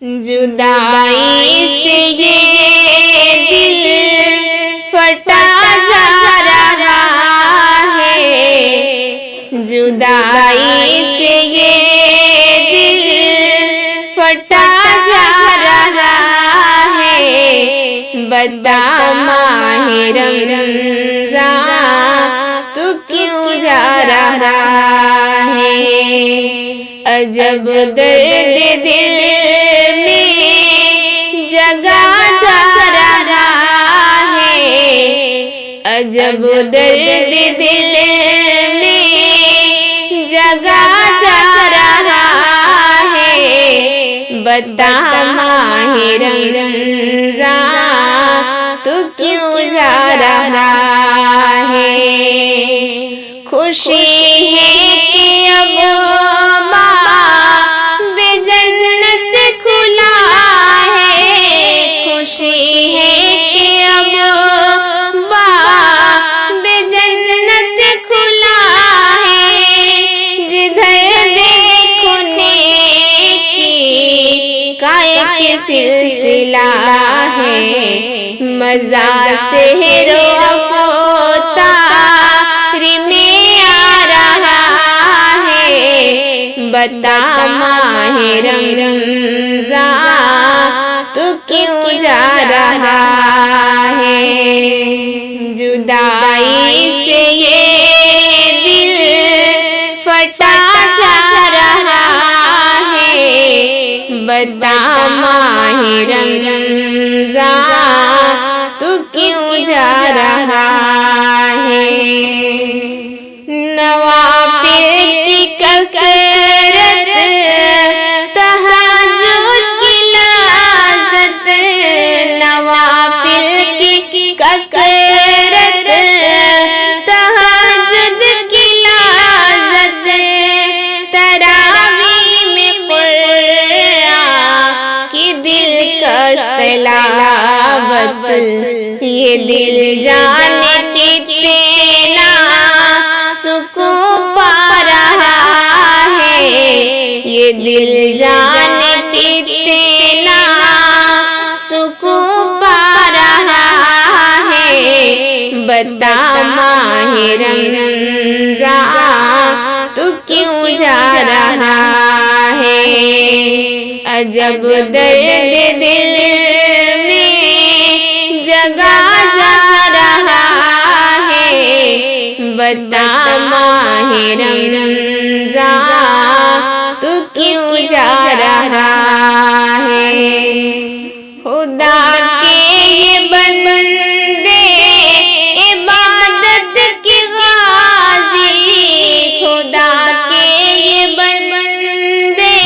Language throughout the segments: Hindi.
जुदाई से ये दिल फटा जा रहा है, जुदाई से ये दिल फटा जा रहा है। बता माहे रमज़ान तू क्यों जा रहा है। अजब दर्द दिल में जगा जा रहा है, अजब दर्द दिल में जगा जा रहा है। बता माहे रमज़ान तू क्यों जा रहा है। खुशी है कि अब खुशी है कि अब बेजन्नत खुला है। जिधर देखो नेकी का एक सिलसिला है। मज़ा से रोतारी में आ रहा है। बता माहे रमज़ान तू क्यों जा रहा है। जुदाई से ये दिल फटा जा रहा है। बता माहे रमज़ान तू क्यों जा रहा है। नवाफिल की कसरत तहज्जुद की लाज़त, नवाफिल की कसरत तहज्जुद की लाज़त, तरावी में कुरान की दिलकश तिलावत। ये दिल जाने कितना सुकून पा रहा है। ये दिल जाने कितना सुकून पा रहा है। बता माहे रमज़ान तू क्यों जा रहा है। अजब दर्द दिल में जगा जा रहा है। बता माहे रमज़ान तू क्यों जा रहा है। खुदा के ये बंदे इबादत की गाज़ी, खुदा के ये बंदे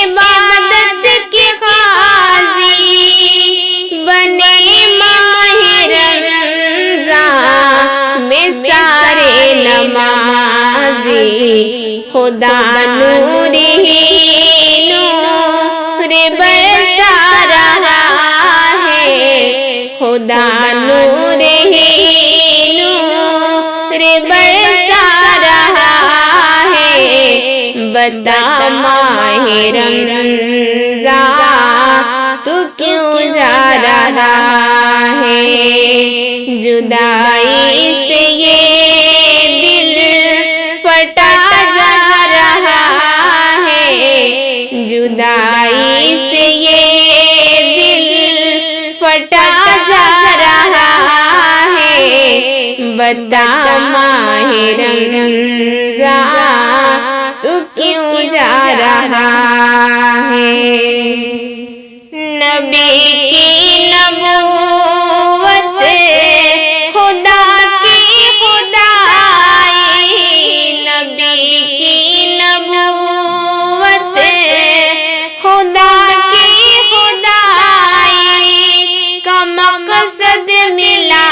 इबादत की गाज़ी, बने माहे रमज़ान में सारे नमाज़ी। खुदा नूर ही नूर बरसा रहा है। खुदा नूर ही नूर बरसा रहा है। बता माहे रमज़ान तू क्यों जा रहा है। जुदाई से ये दिल फटा जा रहा है। जुदाई से ये दिल फटा जा रहा है। बता माहे रमज़ान तू क्यों जा रहा है। नबी की नबूवत खुदा की खुदाई, नबी की नबूवत खुदा की खुदाई का मकसद मिला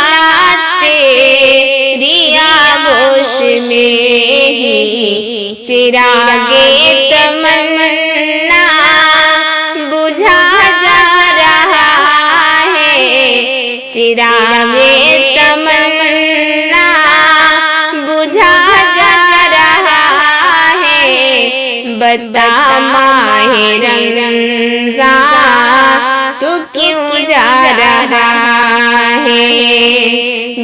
तेरी आगोश में ही। चिरागे तमन्ना बुझा जा रहा है। चिरागे तमन्ना बुझा जा रहा है। बता माहे रमज़ान तू क्यों जा रहा है,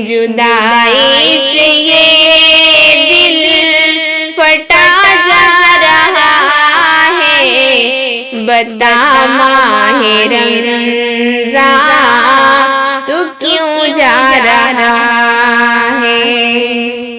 जुदाई से ये दिल फटा जा रहा है, बता माहे रमज़ान तू क्यों जा रहा है।